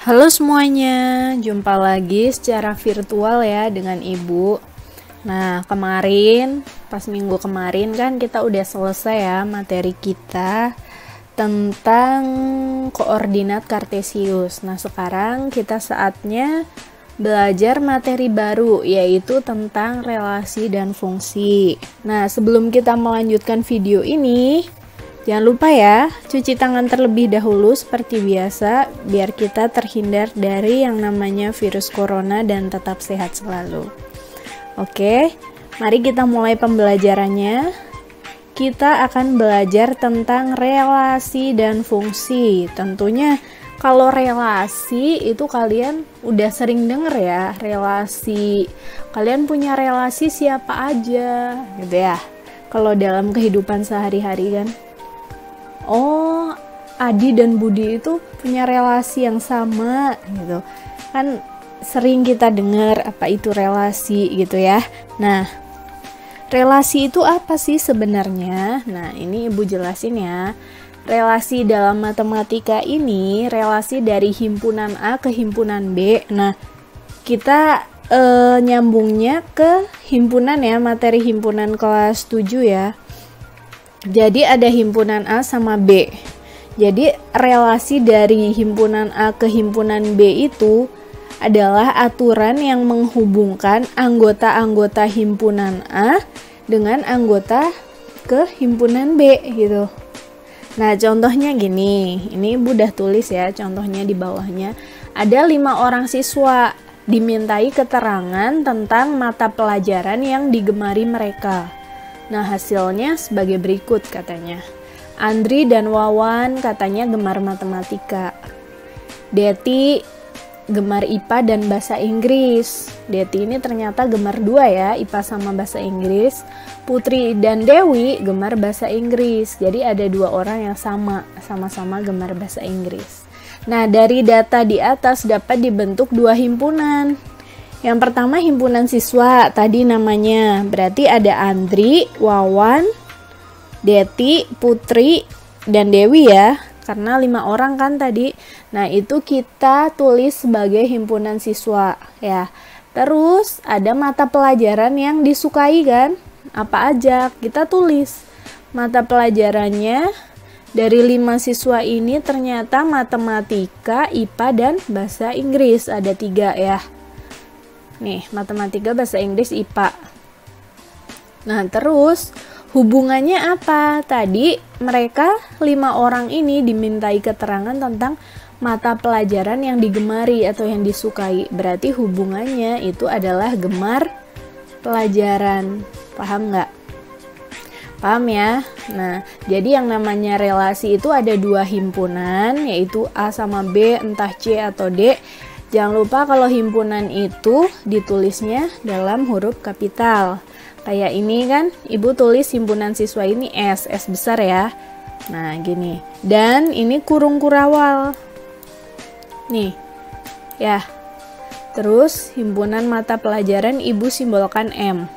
Halo semuanya, jumpa lagi secara virtual ya dengan Ibu. Nah, pas minggu kemarin kan kita udah selesai ya materi kita tentang koordinat kartesius. Nah, sekarang kita saatnya belajar materi baru, yaitu tentang relasi dan fungsi. Nah, sebelum kita melanjutkan video ini, jangan lupa ya, cuci tangan terlebih dahulu seperti biasa, biar kita terhindar dari yang namanya virus corona dan tetap sehat selalu. Oke, mari kita mulai pembelajarannya. Kita akan belajar tentang relasi dan fungsi. Tentunya kalau relasi itu kalian udah sering denger ya, relasi. Kalian punya relasi siapa aja gitu ya. Kalau dalam kehidupan sehari-hari kan. Oh, Adi dan Budi itu punya relasi yang sama gitu. Kan sering kita dengar apa itu relasi gitu ya. Nah, relasi itu apa sih sebenarnya? Nah, ini Ibu jelasin ya. Relasi dalam matematika ini relasi dari himpunan A ke himpunan B. Nah, kita nyambungnya ke himpunan ya, materi himpunan kelas 7 ya. Jadi ada himpunan A sama B. Jadi relasi dari himpunan A ke himpunan B itu adalah aturan yang menghubungkan anggota-anggota himpunan A dengan anggota ke himpunan B gitu. Nah, contohnya gini, ini Ibu udah tulis ya contohnya di bawahnya. Ada 5 orang siswa dimintai keterangan tentang mata pelajaran yang digemari mereka. Nah, hasilnya sebagai berikut katanya. Andri dan Wawan katanya gemar matematika. Deti gemar IPA dan bahasa Inggris. Deti ini ternyata gemar 2 ya, IPA sama bahasa Inggris. Putri dan Dewi gemar bahasa Inggris. Jadi ada 2 orang yang sama-sama gemar bahasa Inggris. Nah, dari data di atas dapat dibentuk 2 himpunan. Yang pertama himpunan siswa, tadi namanya. Berarti ada Andri, Wawan, Deti, Putri, dan Dewi ya. Karena 5 orang kan tadi. Nah, itu kita tulis sebagai himpunan siswa ya. Terus ada mata pelajaran yang disukai kan? Apa aja? Kita tulis. Mata pelajarannya dari 5 siswa ini ternyata matematika, IPA, dan bahasa Inggris. Ada 3 ya. Nih, matematika, bahasa Inggris, IPA. Nah, terus hubungannya apa? Tadi mereka 5 orang ini dimintai keterangan tentang mata pelajaran yang digemari atau yang disukai. Berarti hubungannya itu adalah gemar pelajaran. Paham nggak? Paham ya? Nah, jadi yang namanya relasi itu ada 2 himpunan, yaitu A sama B, entah C atau D. Jangan lupa kalau himpunan itu ditulisnya dalam huruf kapital. Kayak ini kan, Ibu tulis himpunan siswa ini S besar ya. Nah, gini. Dan ini kurung kurawal. Nih, ya. Terus, himpunan mata pelajaran Ibu simbolkan M.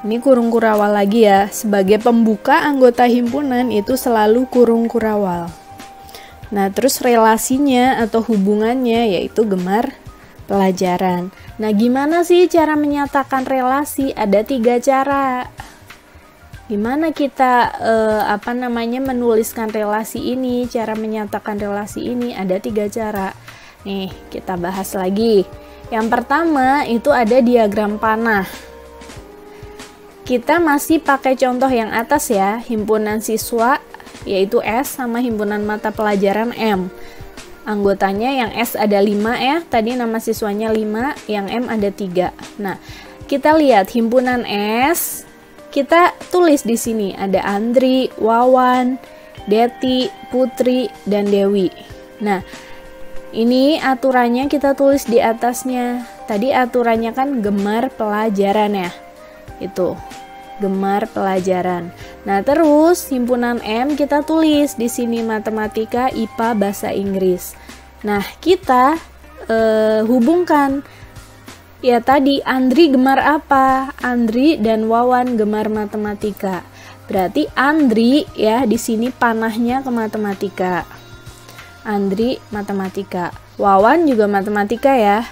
Ini kurung kurawal lagi ya. Sebagai pembuka anggota himpunan itu selalu kurung kurawal. Nah, terus relasinya atau hubungannya yaitu gemar pelajaran. Nah, gimana sih cara menyatakan relasi? Ada 3 cara. Gimana kita menuliskan relasi ini? Cara menyatakan relasi ini ada 3 cara. Nih, kita bahas lagi. Yang pertama itu ada diagram panah. Kita masih pakai contoh yang atas ya, himpunan siswa yaitu S sama himpunan mata pelajaran M. Anggotanya yang S ada 5 ya, tadi nama siswanya 5, yang M ada 3. Nah, kita lihat himpunan S, kita tulis di sini ada Andri, Wawan, Deti, Putri, dan Dewi. Nah, ini aturannya kita tulis di atasnya. Tadi aturannya kan gemar pelajaran ya. Itu gemar pelajaran. Nah, terus himpunan M kita tulis di sini matematika, IPA, bahasa Inggris. Nah, kita hubungkan. Ya tadi Andri gemar apa? Andri dan Wawan gemar matematika. Berarti Andri ya di sini panahnya ke matematika. Andri matematika. Wawan juga matematika ya.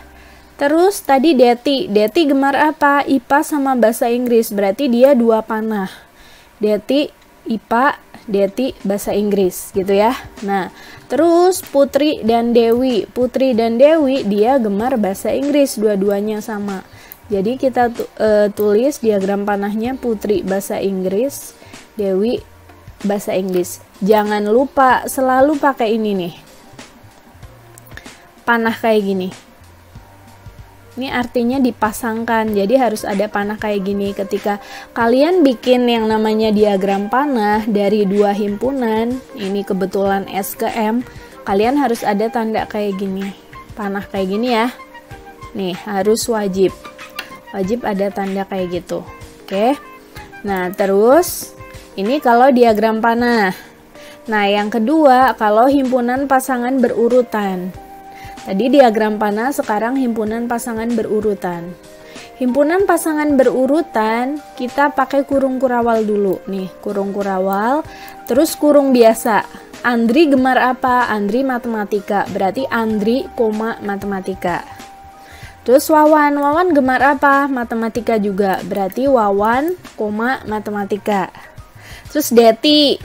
Terus tadi Deti gemar apa? IPA sama bahasa Inggris, berarti dia 2 panah. Deti IPA, Deti bahasa Inggris gitu ya. Nah, terus Putri dan Dewi dia gemar bahasa Inggris, dua-duanya sama. Jadi kita tulis diagram panahnya Putri bahasa Inggris, Dewi bahasa Inggris. Jangan lupa selalu pakai ini nih, panah kayak gini. Ini artinya dipasangkan, jadi harus ada panah kayak gini. Ketika kalian bikin yang namanya diagram panah dari 2 himpunan, ini kebetulan S ke M, kalian harus ada tanda kayak gini, panah kayak gini ya. Nih, harus wajib ada tanda kayak gitu. Oke. Nah, terus ini kalau diagram panah. Nah, yang kedua, kalau himpunan pasangan berurutan. Tadi diagram panah, sekarang himpunan pasangan berurutan. Himpunan pasangan berurutan, kita pakai kurung kurawal dulu. Nih, kurung kurawal, terus kurung biasa. Andri gemar apa? Andri matematika, berarti Andri, matematika. Terus Wawan gemar apa? Matematika juga, berarti Wawan, matematika. Terus Deti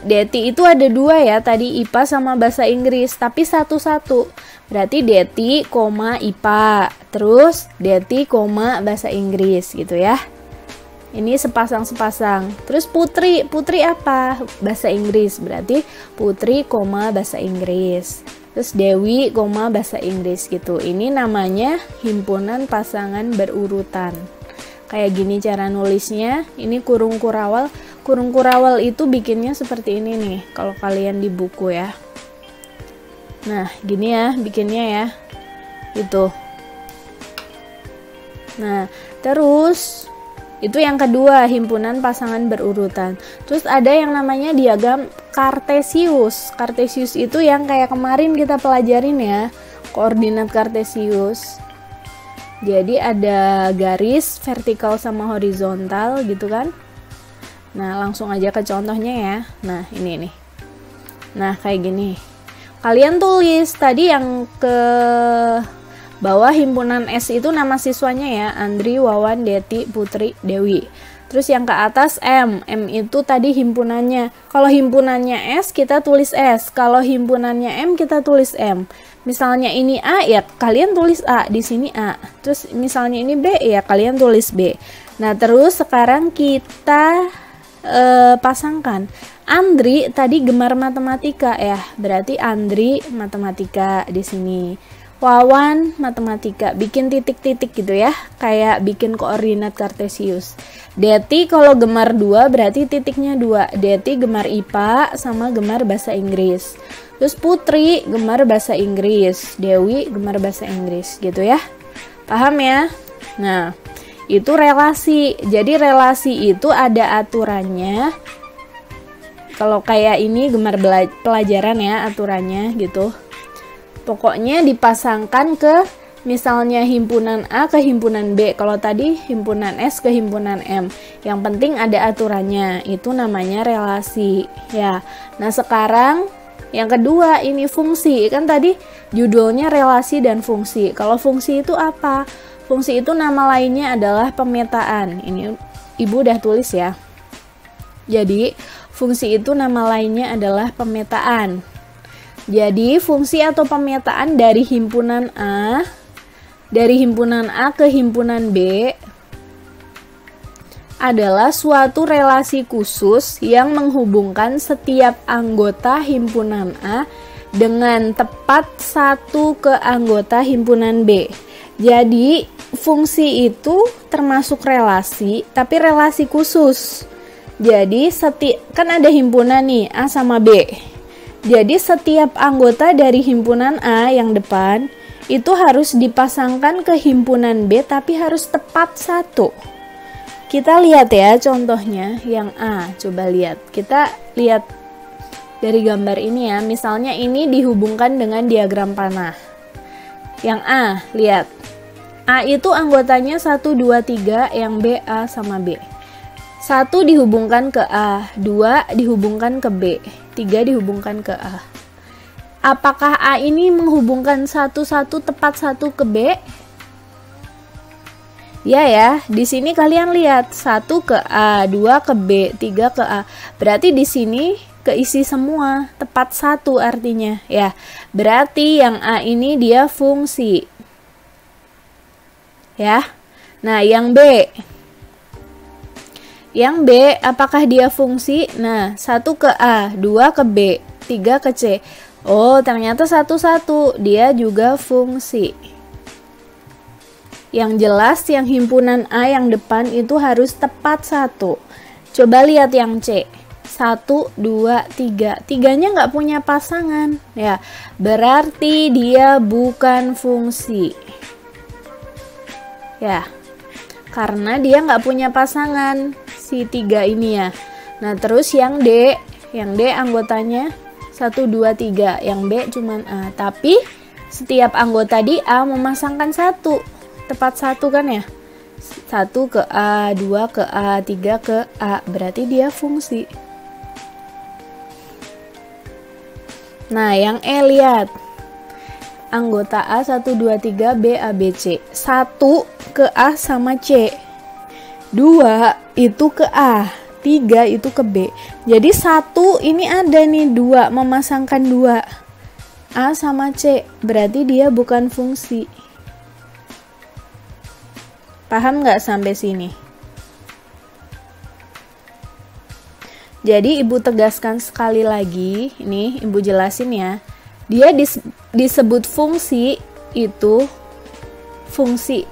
itu ada 2 ya, tadi IPA sama bahasa Inggris, tapi satu-satu. Berarti Deti, IPA, terus Deti, bahasa Inggris gitu ya. Ini sepasang-sepasang. Terus Putri apa? Bahasa Inggris, berarti Putri, bahasa Inggris. Terus Dewi, bahasa Inggris gitu. Ini namanya himpunan pasangan berurutan. Kayak gini cara nulisnya. Ini kurung kurawal. Kurung kurawal itu bikinnya seperti ini nih, kalau kalian di buku ya. Nah, gini ya bikinnya ya. Itu. Nah, terus itu yang kedua, himpunan pasangan berurutan. Terus ada yang namanya diagram kartesius. Kartesius itu yang kayak kemarin kita pelajarin ya, koordinat kartesius. Jadi ada garis vertikal sama horizontal gitu kan. Nah, langsung aja ke contohnya ya. Nah, ini nih. Nah, kayak gini. Kalian tulis tadi yang ke bawah himpunan S itu nama siswanya ya, Andri, Wawan, Deti, Putri, Dewi. Terus yang ke atas M itu tadi himpunannya. Kalau himpunannya S kita tulis S, kalau himpunannya M kita tulis M. Misalnya ini A ya kalian tulis A, di sini A. Terus misalnya ini B ya kalian tulis B. Nah, terus sekarang kita pasangkan. Andri tadi gemar matematika ya, berarti Andri matematika di sini. Wawan matematika, bikin titik-titik gitu ya, kayak bikin koordinat kartesius. Deti kalau gemar 2 berarti titiknya 2. Deti gemar IPA sama gemar bahasa Inggris. Terus Putri gemar bahasa Inggris, Dewi gemar bahasa Inggris gitu ya. Paham ya? Nah, itu relasi. Jadi relasi itu ada aturannya. Kalau kayak ini gemar pelajaran ya aturannya gitu. Pokoknya dipasangkan ke misalnya himpunan A ke himpunan B. Kalau tadi himpunan S ke himpunan M. Yang penting ada aturannya. Itu namanya relasi ya. Nah, sekarang yang kedua ini fungsi. Kan tadi judulnya relasi dan fungsi. Kalau fungsi itu apa? Fungsi itu nama lainnya adalah pemetaan. Ini Ibu udah tulis ya. Jadi, fungsi itu nama lainnya adalah pemetaan. Jadi, fungsi atau pemetaan dari himpunan A ke himpunan B adalah suatu relasi khusus yang menghubungkan setiap anggota himpunan A dengan tepat satu ke anggota himpunan B. Jadi, fungsi itu termasuk relasi, tapi relasi khusus. Jadi, kan ada himpunan nih, A sama B. Jadi, setiap anggota dari himpunan A yang depan, itu harus dipasangkan ke himpunan B, tapi harus tepat satu. Kita lihat ya contohnya yang A, coba lihat. Kita lihat dari gambar ini ya, misalnya ini dihubungkan dengan diagram panah. Yang A, lihat. A itu anggotanya 1, 2, 3, yang B, A sama B. 1 dihubungkan ke A, 2 dihubungkan ke B, 3 dihubungkan ke A. apakah A ini menghubungkan satu tepat satu ke B? Ya, di sini kalian lihat 1 ke A, 2 ke B, 3 ke A. Berarti di sini keisi semua, tepat satu artinya, ya. Berarti yang A ini dia fungsi. Ya. Nah, yang B. Yang B apakah dia fungsi? Nah, 1 ke A, 2 ke B, 3 ke C. Oh, ternyata 1 dia juga fungsi. Yang jelas yang himpunan A yang depan itu harus tepat 1. Coba lihat yang C. 1, 2, 3. Tiganya nggak punya pasangan. Ya, berarti dia bukan fungsi. Ya, karena dia nggak punya pasangan si 3 ini ya. Nah, terus yang D anggotanya 1, 2, 3. Yang B cuman A. Tapi setiap anggota di A memasangkan 1. Tepat 1 kan ya? 1 ke A, 2 ke A, 3 ke A. Berarti dia fungsi. Nah, yang E lihat. Anggota A 1, 2, 3, B, A, B, C. 1 ke A sama C. 2 itu ke A. 3 itu ke B. Jadi 1 ini ada nih 2, memasangkan 2. A sama C. Berarti dia bukan fungsi. Paham nggak sampai sini? Jadi ibu tegaskan sekali lagi, ini ibu jelasin ya. Dia disebut fungsi itu fungsi.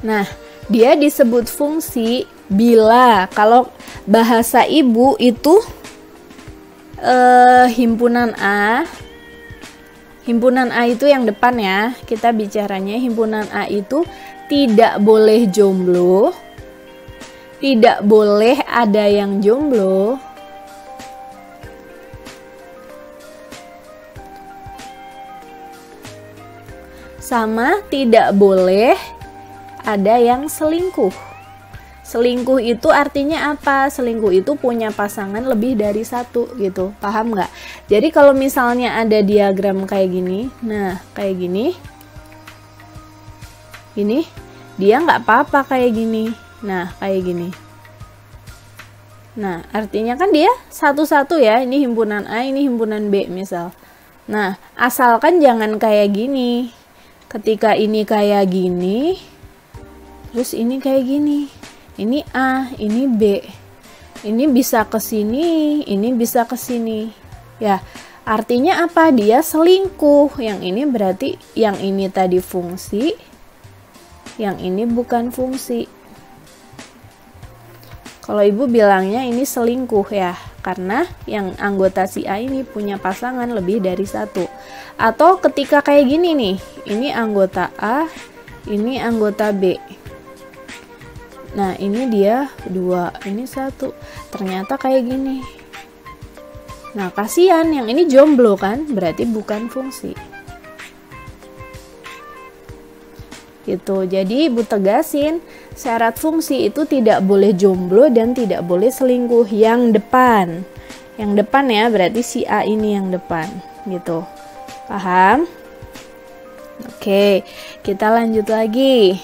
Nah, dia disebut fungsi bila kalau bahasa ibu itu himpunan A itu yang depan ya, kita bicaranya himpunan A itu tidak boleh jomblo, tidak boleh ada yang jomblo, sama tidak boleh ada yang selingkuh. Selingkuh itu artinya apa? Selingkuh itu punya pasangan lebih dari 1 gitu. Paham nggak? Jadi kalau misalnya ada diagram kayak gini, nah kayak gini, ini dia nggak apa-apa kayak gini. Nah kayak gini. Nah artinya kan dia satu-satu ya. Ini himpunan A, ini himpunan B misal. Nah asalkan jangan kayak gini. Ketika ini kayak gini, terus ini kayak gini. Ini A, ini B. Ini bisa ke sini, ini bisa ke sini. Ya, artinya apa? Dia selingkuh. Yang ini berarti yang ini tadi fungsi, yang ini bukan fungsi. Kalau ibu bilangnya ini selingkuh ya, karena yang anggota si A ini punya pasangan lebih dari 1. Atau ketika kayak gini nih, ini anggota A, ini anggota B. Nah ini dia 2, ini 1. Ternyata kayak gini. Nah kasihan, yang ini jomblo kan, berarti bukan fungsi. Gitu. Jadi ibu tegasin, syarat fungsi itu tidak boleh jomblo dan tidak boleh selingkuh. Yang depan ya, berarti si A ini yang depan. Gitu. Paham? Oke, kita lanjut lagi.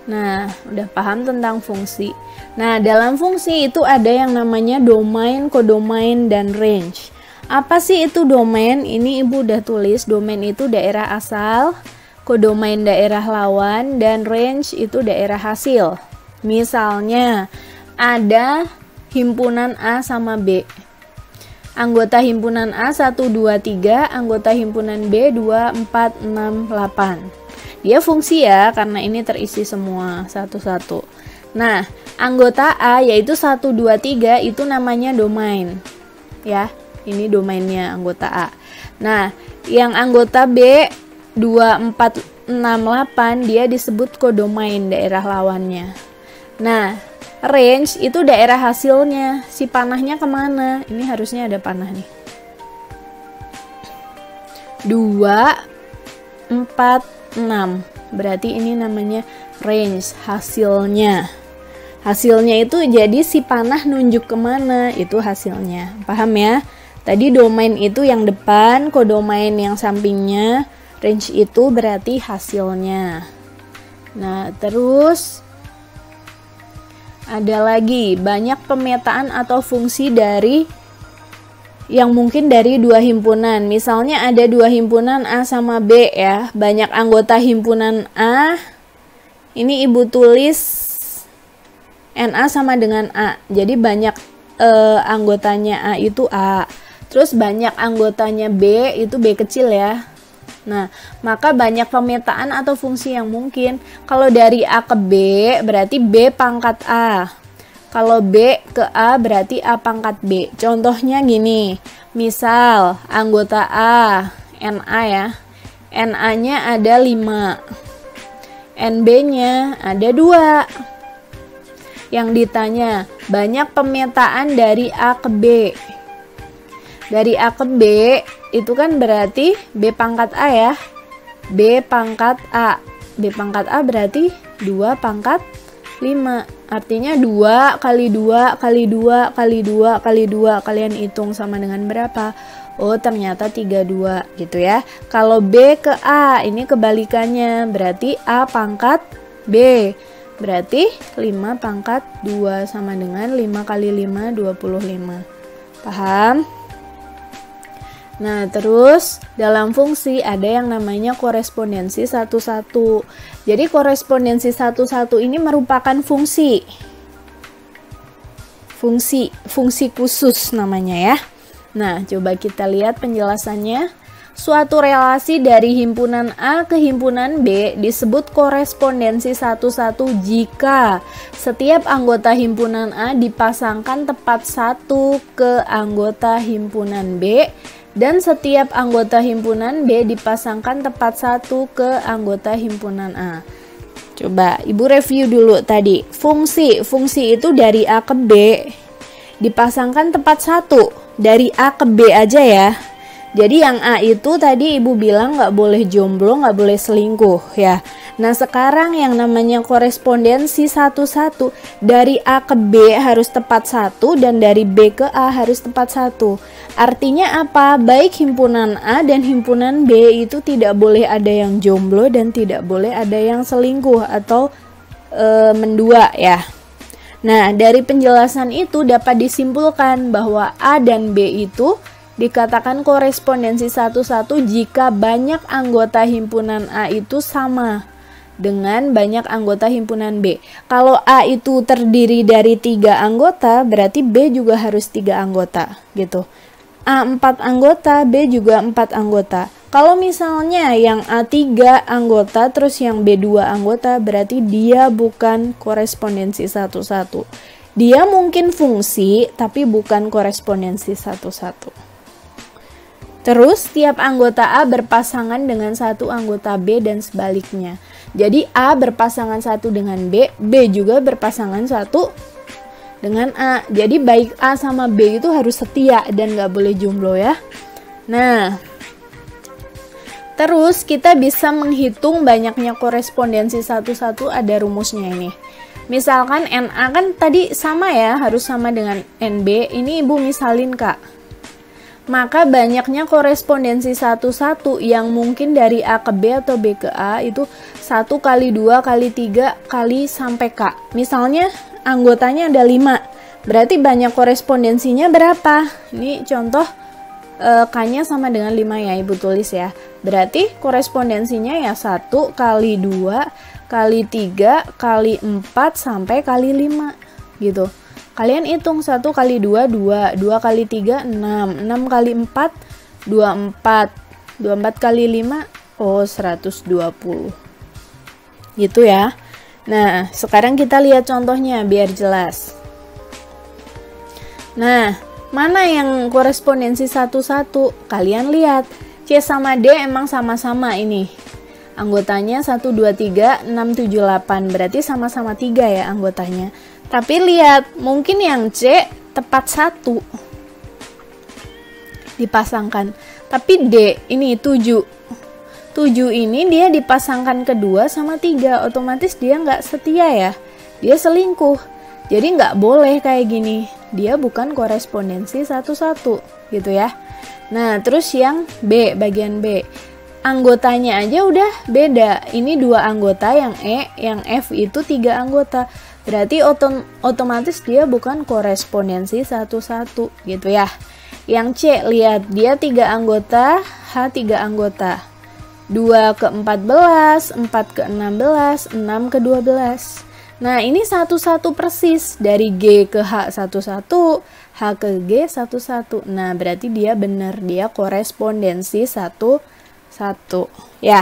Nah, udah paham tentang fungsi. Nah, dalam fungsi itu ada yang namanya domain, kodomain, dan range. Apa sih itu domain? Ini ibu udah tulis, domain itu daerah asal, kodomain daerah lawan, dan range itu daerah hasil. Misalnya, ada himpunan A sama B. Anggota himpunan A 1, 2, 3, anggota himpunan B 2, 4, 6, 8. Dia fungsi ya, karena ini terisi semua satu-satu. Nah, anggota A yaitu 1, 2, 3 itu namanya domain. Ya, ini domainnya anggota A. Nah, yang anggota B 2, 4, 6, 8 dia disebut kodomain, daerah lawannya. Nah, range itu daerah hasilnya. Si panahnya kemana? Ini harusnya ada panah nih. 2, 4, 6. Berarti ini namanya range, hasilnya. Hasilnya itu jadi si panah nunjuk kemana, itu hasilnya. Paham ya? Tadi domain itu yang depan, kodomain yang sampingnya, range itu berarti hasilnya. Nah, terus ada lagi banyak pemetaan atau fungsi dari yang mungkin dari dua himpunan. Misalnya ada dua himpunan A sama B ya. Banyak anggota himpunan A. Ini Ibu tulis NA sama dengan A. Jadi banyak anggotanya A itu A. Terus banyak anggotanya B itu B kecil ya. Nah, maka banyak pemetaan atau fungsi yang mungkin. Kalau dari A ke B berarti B pangkat A. Kalau B ke A berarti A pangkat B. Contohnya gini, misal anggota A, NA ya, NA-nya ada 5, NB-nya ada 2. Yang ditanya, banyak pemetaan dari A ke B. Dari A ke B, itu kan berarti B pangkat A ya. B pangkat A. B pangkat A berarti 2 pangkat 5. Artinya 2 kali 2 kali 2 kali 2 kali 2. Kalian hitung sama dengan berapa? Oh, ternyata 32 gitu ya. Kalau B ke A, ini kebalikannya. Berarti A pangkat B. Berarti 5 pangkat 2 sama dengan 5 kali 5, 25. Paham? Nah, terus dalam fungsi ada yang namanya korespondensi satu-satu. Jadi korespondensi satu-satu ini merupakan fungsi khusus namanya ya. Nah, coba kita lihat penjelasannya. Suatu relasi dari himpunan A ke himpunan B disebut korespondensi satu-satu jika setiap anggota himpunan A dipasangkan tepat satu ke anggota himpunan B dan setiap anggota himpunan B dipasangkan tepat satu ke anggota himpunan A. Coba Ibu review dulu tadi. Fungsi itu dari A ke B dipasangkan tepat satu. Dari A ke B aja ya. Jadi yang A itu tadi Ibu bilang nggak boleh jomblo, nggak boleh selingkuh ya. Nah sekarang yang namanya korespondensi satu-satu, dari A ke B harus tepat satu dan dari B ke A harus tepat satu. Artinya apa? Baik himpunan A dan himpunan B itu tidak boleh ada yang jomblo dan tidak boleh ada yang selingkuh atau mendua ya. Nah dari penjelasan itu dapat disimpulkan bahwa A dan B itu dikatakan korespondensi satu-satu jika banyak anggota himpunan A itu sama dengan banyak anggota himpunan B. Kalau A itu terdiri dari 3 anggota, berarti B juga harus 3 anggota gitu. A 4 anggota, B juga 4 anggota. Kalau misalnya yang A 3 anggota terus yang B 2 anggota, berarti dia bukan korespondensi satu-satu. Dia mungkin fungsi tapi bukan korespondensi satu-satu. Terus tiap anggota A berpasangan dengan satu anggota B dan sebaliknya. Jadi A berpasangan satu dengan B, B juga berpasangan satu dengan A. Jadi baik A sama B itu harus setia dan nggak boleh jomblo ya. Nah, terus kita bisa menghitung banyaknya korespondensi satu-satu, ada rumusnya ini. Misalkan NA kan tadi sama ya, harus sama dengan NB. Ini Ibu misalin Kak. Maka banyaknya korespondensi satu-satu yang mungkin dari A ke B atau B ke A itu 1 kali 2 kali 3 kali sampai K. Misalnya anggotanya ada 5, berarti banyak korespondensinya berapa? Ini contoh K-nya sama dengan 5 ya, Ibu tulis ya. Berarti korespondensinya ya 1 kali 2 kali 3 kali 4 sampai kali 5 gitu. Kalian hitung 1 kali 2, 2, 2 kali 3, 6, 6 kali 4, 24, 24 kali 5, oh 120. Gitu ya. Nah, sekarang kita lihat contohnya biar jelas. Nah, mana yang korespondensi satu-satu? Kalian lihat, C sama D emang sama-sama ini. Anggotanya 1, 2, 3, 6, 7, 8. Berarti sama-sama 3 ya anggotanya. Tapi lihat, mungkin yang C tepat 1 dipasangkan. Tapi D ini 7. 7 ini dia dipasangkan kedua sama 3. Otomatis dia nggak setia ya. Dia selingkuh. Jadi nggak boleh kayak gini, dia bukan korespondensi satu-satu gitu ya. Nah terus yang B, bagian B, anggotanya aja udah beda. Ini 2 anggota, yang E, yang F itu 3 anggota. Berarti otomatis dia bukan korespondensi satu-satu gitu ya. Yang C, lihat dia 3 anggota, H 3 anggota. 2 ke 14, 4 ke 16, 6 ke 12. Nah ini satu-satu persis, dari G ke H satu-satu, H ke G satu-satu. Nah berarti dia benar, dia korespondensi satu-satu ya.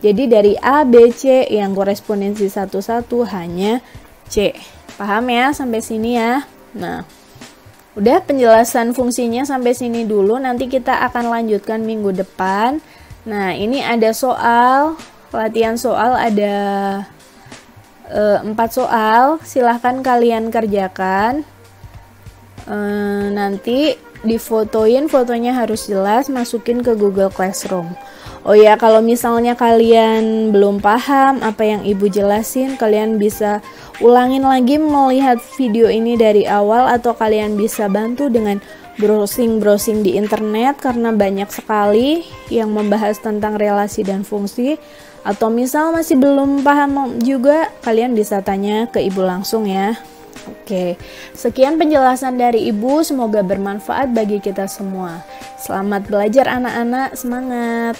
Jadi dari A, B, C yang korespondensi satu-satu hanya C. Paham ya sampai sini ya? Nah udah penjelasan fungsinya sampai sini dulu, nanti kita akan lanjutkan minggu depan. Nah ini ada soal, latihan soal ada 4 soal, silahkan kalian kerjakan. Nanti difotoin, fotonya harus jelas, masukin ke Google Classroom. Oh ya, kalau misalnya kalian belum paham apa yang ibu jelasin, kalian bisa ulangin lagi melihat video ini dari awal, atau kalian bisa bantu dengan browsing di internet karena banyak sekali yang membahas tentang relasi dan fungsi. Atau misal masih belum paham juga, kalian bisa tanya ke ibu langsung ya. Oke, sekian penjelasan dari ibu, semoga bermanfaat bagi kita semua. Selamat belajar anak-anak, semangat!